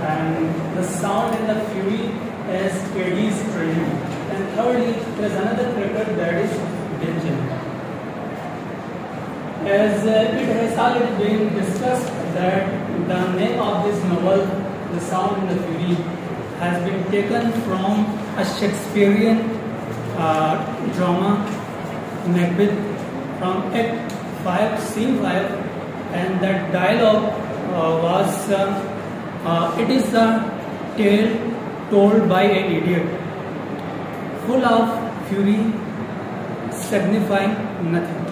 And the sound in the Fury is KD's training. And thirdly, there is another character that is Benjamin. As it has already been discussed that the name of this novel, The Sound in the Fury, has been taken from a Shakespearean drama, Macbeth, from Act 5, Scene 5, and that dialogue was, it is a tale told by an idiot, full of fury, signifying nothing.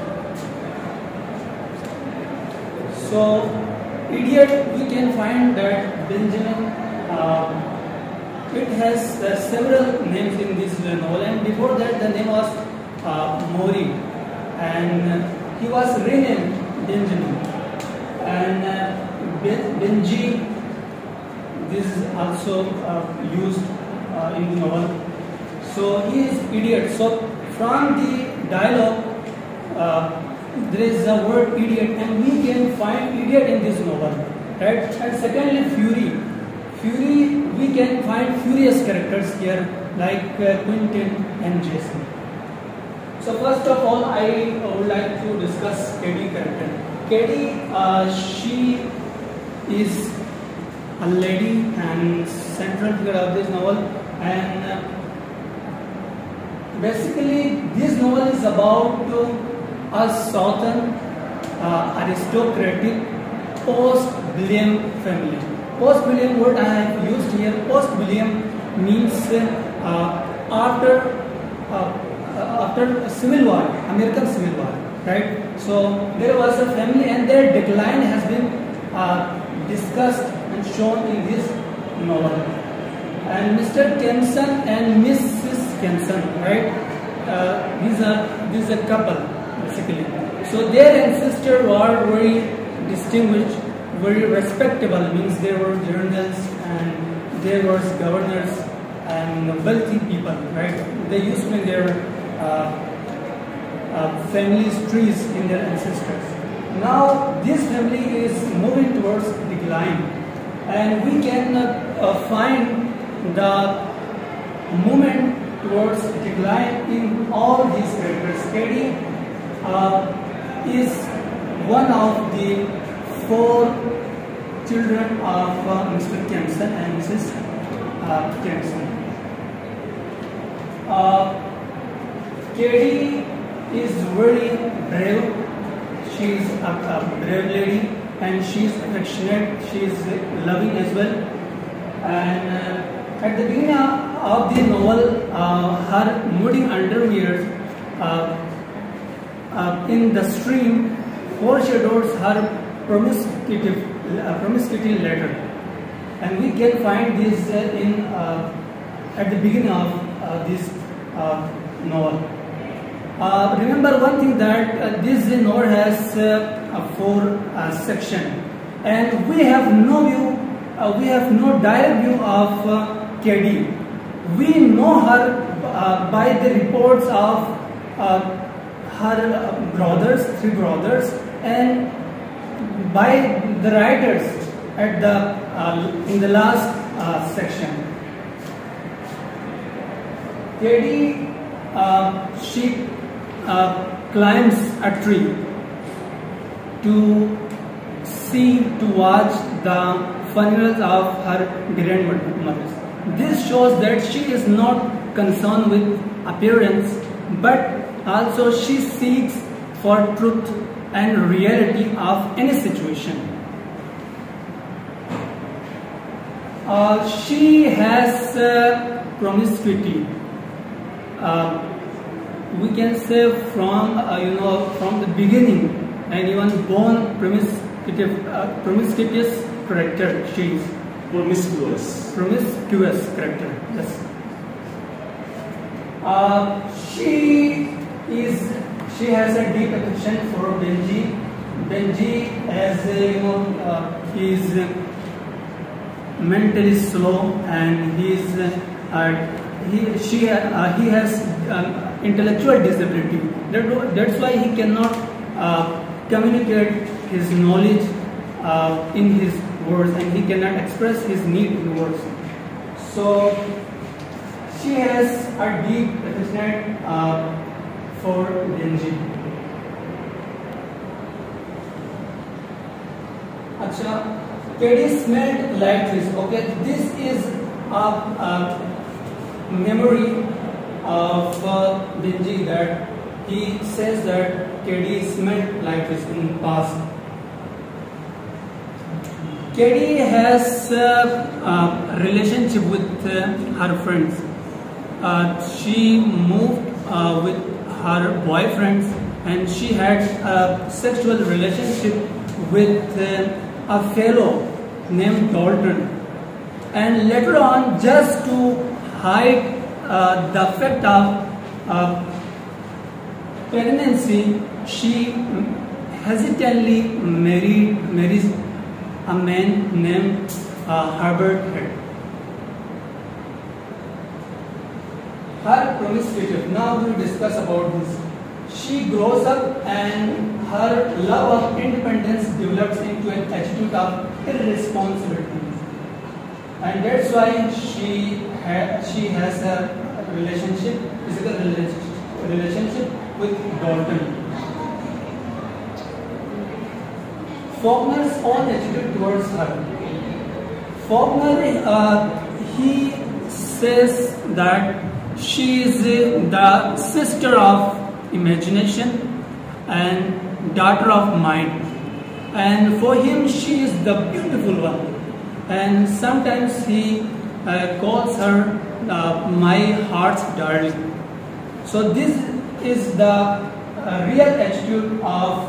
So, idiot, we can find that Benjamin, it has several names in this novel, and before that the name was Mori, and he was renamed Benjamin. And Benji, this is also used in the novel. So he is idiot. So from the dialogue, there is a word idiot, and we can find idiot in this novel, right? And secondly, fury. Fury, we can find furious characters here like Quentin and Jason. So first of all, I would like to discuss KD character. KD, she is a lady and central figure of this novel, and basically this novel is about a southern aristocratic post-William family. Post-William word I have used here. Post-William means after Civil War, American Civil War, right? So there was a family, and their decline has been discussed and shown in this novel. And Mr. Kenson and Mrs. Kenson, right? These are a couple basically. So their ancestors were very distinguished, very respectable. Means they were generals and they were governors and wealthy people, right? They used to their families' trees in their ancestors. Now this family is moving towards decline, and we can find the movement towards decline in all these characters. KD is one of the 4 children of Mr. Kenson and Mrs. Kenson. KD is very brave. She is a brave lady, and she is affectionate. She is loving as well. And at the beginning of the novel, her muddy underwear in the stream foreshadows her promiscuity letter, and we can find this in at the beginning of this novel. Remember one thing, that this novel has 4 sections, and we have no view, we have no direct view of KD. We know her by the reports of her brothers, 3 brothers, and by the writers at the in the last section. KD, she climbs a tree to watch the funerals of her grandmothers. This shows that she is not concerned with appearance, but also she seeks for truth and reality of any situation. She has promiscuity. We can say from from the beginning, and even born promiscuous character. She is promiscuous character. Yes. She has a deep affection for Benji. Benji, as he is mentally slow, and he has intellectual disability. That's why he cannot communicate his knowledge in his words, and he cannot express his need in words. So she has a deep affection for Denji. Acha, Teddy smelled like trees. Okay, this is a memory of Denji, that he says that Teddy smelled like trees in the past. Teddy has a relationship with her friends. She moved with her boyfriends, and she had a sexual relationship with a fellow named Dalton. And later on, just to hide the fact of pregnancy, she hesitantly marries a man named Herbert Head. Her promiscuity. Now we discuss about this. She grows up, and her love of independence develops into an attitude of irresponsibility, and that's why she has a physical relationship with Dalton. Faulkner's own attitude towards her. Faulkner, he says that she is the sister of imagination and daughter of mind, and for him she is the beautiful one, and sometimes he calls her my heart's darling. So this is the real attitude of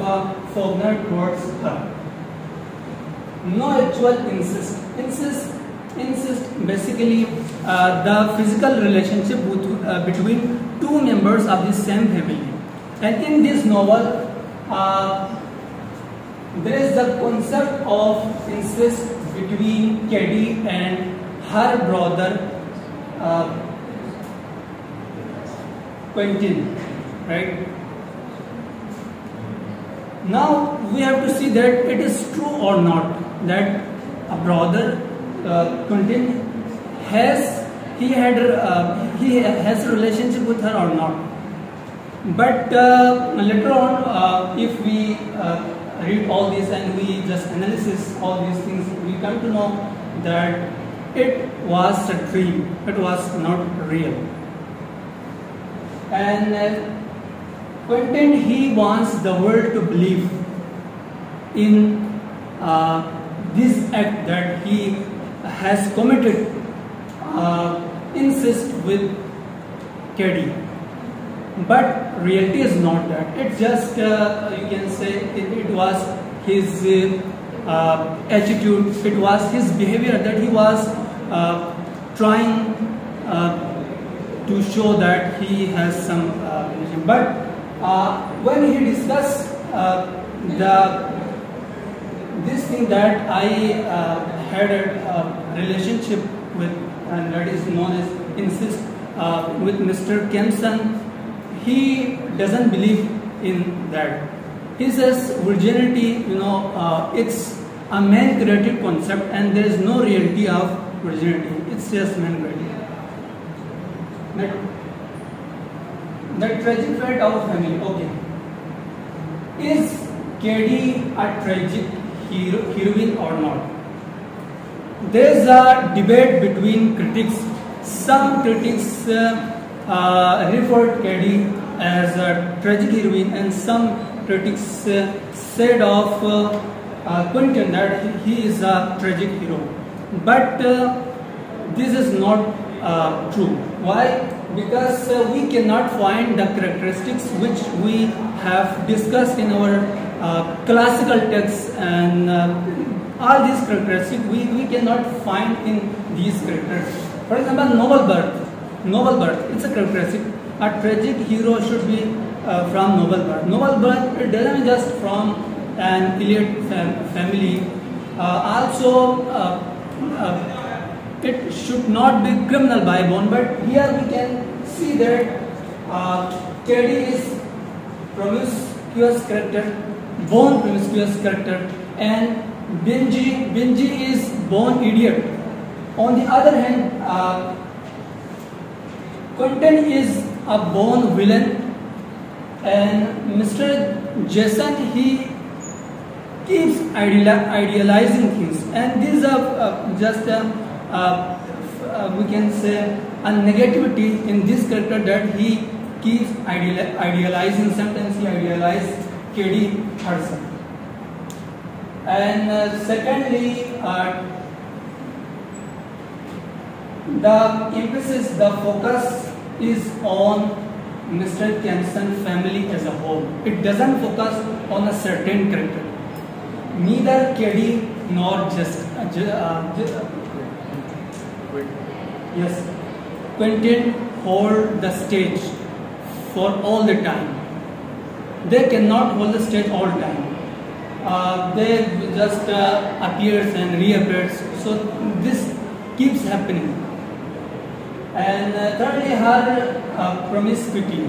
Faulkner towards her. No actual incest basically the physical relationship between two members of the same family. And in this novel, there is the concept of incest between Caddy and her brother Quentin, right? Now we have to see that it is true or not that a brother Quentin has a relationship with her or not. But later on, if we read all this and we just analyze all these things, we come to know that it was a dream. It was not real. And Quentin, he wants the world to believe in this act that he has committed incest with Caddy. But reality is not that. It's just, you can say, it was his attitude, it was his behavior that he was trying to show that he has some relation. But when he discussed this thing that I had a relationship with, and that is known as incest with Mr. Kempson, he doesn't believe in that. He says virginity, it's a man-created concept, and there is no reality of virginity. It's just man-created. The tragic fate of a family. Okay. Is Caddy a tragic heroine or not? There is a debate between critics. Some critics referred Caddy as a tragic heroine, and some critics said of Quentin that he is a tragic hero. But this is not true. Why? Because we cannot find the characteristics which we have discussed in our classical texts, and all these characteristics we cannot find in these characters. For example, noble birth, it's a characteristic. A tragic hero should be from noble birth. Noble birth, it doesn't just from an elite family. Also, it should not be criminal by born. But here we can see that Caddy is promiscuous character, born promiscuous character, and Benji is born idiot. On the other hand, Quentin is a born villain, and Mr. Jason, he keeps idealizing things, and these are just we can say a negativity in this character, that he keeps idealizing. Sometimes he idealizes K.D. Hudson. And secondly, the emphasis, the focus is on Mr. Kempson family as a whole. It doesn't focus on a certain character. Neither K.D. nor Quentin hold the stage for all the time. They cannot hold the stage all the time. They just appears and reappears. So this keeps happening. And thirdly, her promiscuity.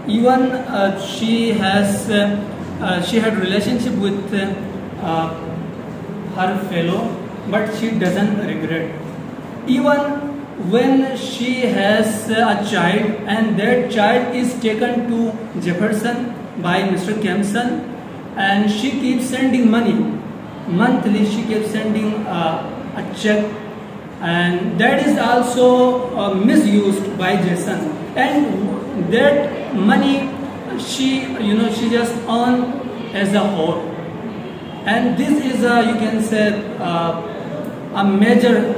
Even she had relationship with her fellow, but she doesn't regret. Even when she has a child, and that child is taken to Jefferson by Mr. Kempson, and she keeps sending money monthly. She keeps sending a check, and that is also misused by Jason. And that money she just earn as a whole. And this is you can say a major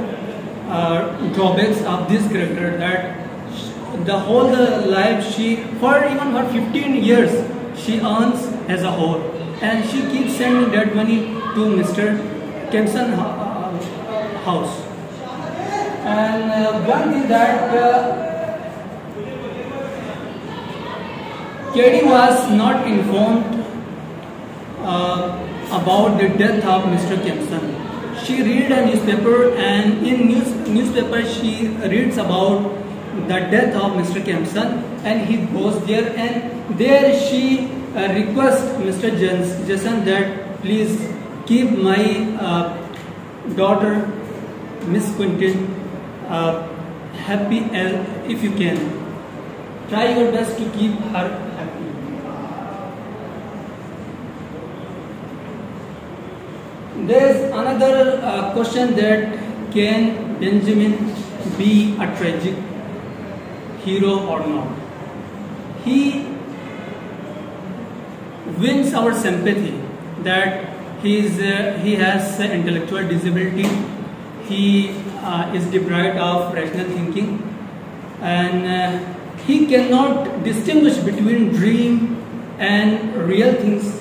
drawbacks of this character, that the whole life for even 15 years she earns as a whole, and she keeps sending that money to Mr. Kempson house. And one thing that K.D. was not informed about the death of Mr. Kempson. She read a newspaper, and in newspaper she reads about the death of Mr. Kempson, and he goes there, and there she requests Mr. Jason that please keep my daughter Miss Quentin happy if you can. Try your best to keep her happy. There is another question, that can Benjamin be a tragic hero or not? He wins our sympathy, that he has intellectual disability, he is deprived of rational thinking, and he cannot distinguish between dream and real things.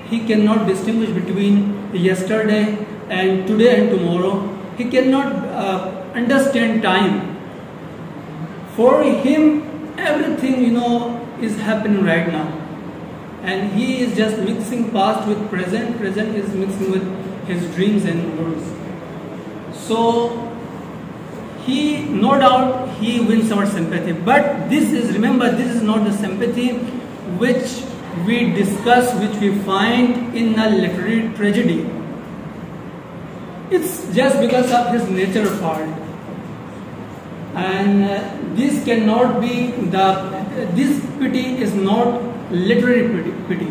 He cannot distinguish between yesterday and today and tomorrow. He cannot understand time. For him, everything is happening right now, and he is just mixing past with present. Present is mixing with his dreams and words. So no doubt he wins our sympathy. But remember, this is not the sympathy which we discuss, which we find in a literary tragedy. It's just because of his nature part, and this cannot be this pity is not literary pity.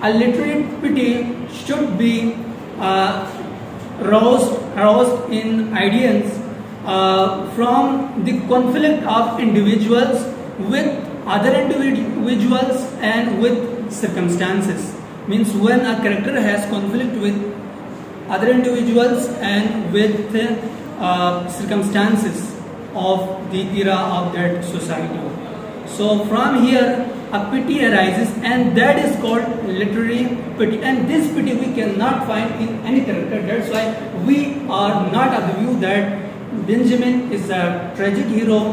A literary pity should be aroused in ideas from the conflict of individuals with other individuals and with circumstances. Means when a character has conflict with other individuals and with circumstances of the era of that society. So from here a pity arises, and that is called literary pity, and this pity we cannot find in any character. That's why we are not of the view that Benjamin is a tragic hero,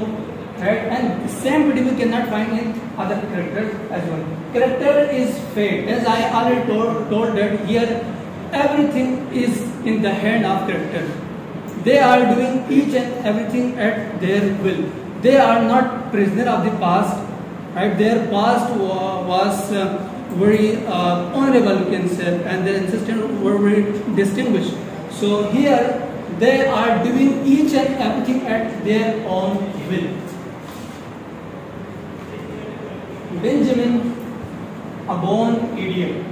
right? And the same pity we cannot find in other characters as well. Character is fate. As I already told that here everything is in the hand of character. They are doing each and everything at their will. They are not prisoner of the past, right? Their past was very honorable, you can say, and their ancestors were very distinguished. So here they are doing each and everything at their own will. Benjamin, a born idiot.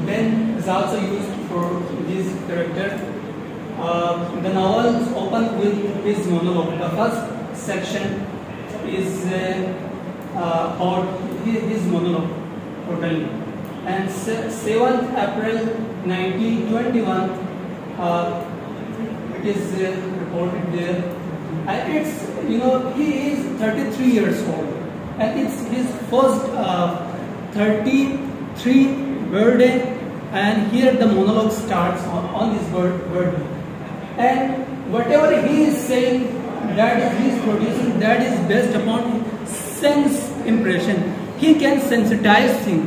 Ben is also used for this character. The novels open with his monologue. The first section is about his monologue totally. And 7th April 1921, it is reported there. And it's, he is 33 years old. And it's his first 33 birthday. And here the monologue starts on this birthday. And whatever he is saying, that he is producing, that is based upon sense impression. He can sensitize things.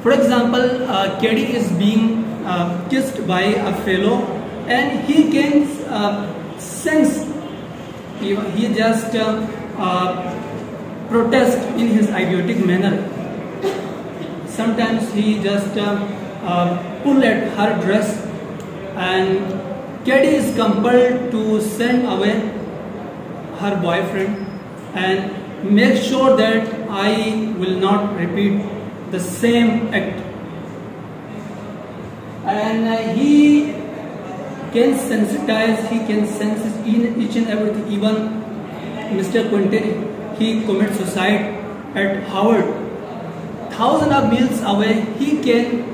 For example, Caddy is being kissed by a fellow, and he can sense. He just protest in his idiotic manner. Sometimes he just pull at her dress, and Caddy is compelled to send away her boyfriend and make sure that I will not repeat the same act. And he can sensitize, he can sense in each and everything. Even Mr. Quentin, he commits suicide at Howard. Thousands of miles away, he can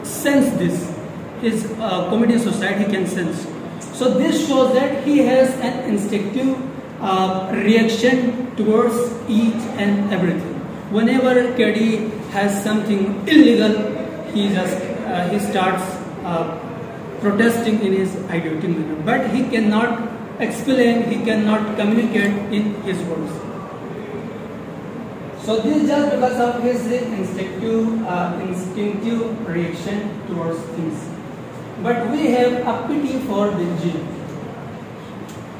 sense this. His committing suicide, he can sense. So this shows that he has an instinctive reaction towards each and everything. Whenever Caddy has something illegal, he starts protesting in his idiotic manner. But he cannot explain, he cannot communicate in his words. So this is just because of his instinctive reaction towards things. But we have a pity for Benji,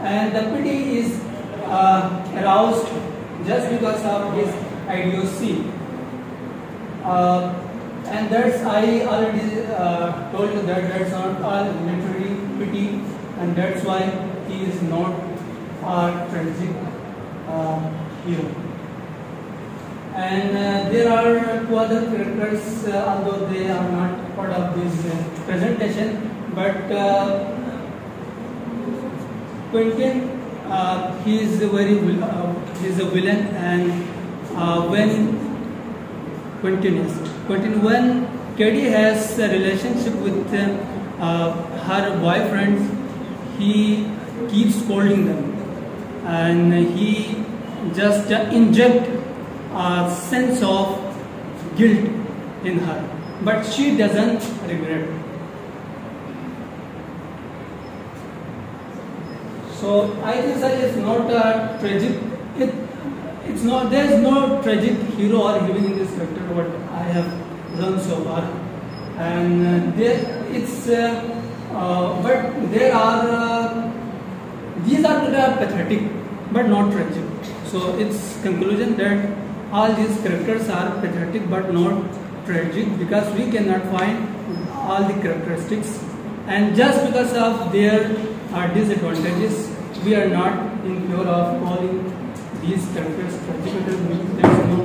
and the pity is aroused just because of his idiocy. And that's, I already told you that that's not all literary pity, and that's why he is not a tragic hero. And there are two other characters, although they are not part of this presentation, but Quentin, he is a villain, and when Caddy has a relationship with her boyfriend, he keeps scolding them, and he just injects a sense of guilt in her, but she doesn't regret. So I think that is not a tragic. It's not. There is no tragic hero or heroine in this character. What I have learned so far, and but there are these are pathetic, but not tragic. So its conclusion that all these characters are pathetic but not tragic, because we cannot find all the characteristics, and just because of their disadvantages, we are not in favor of calling these characters tragic. There is no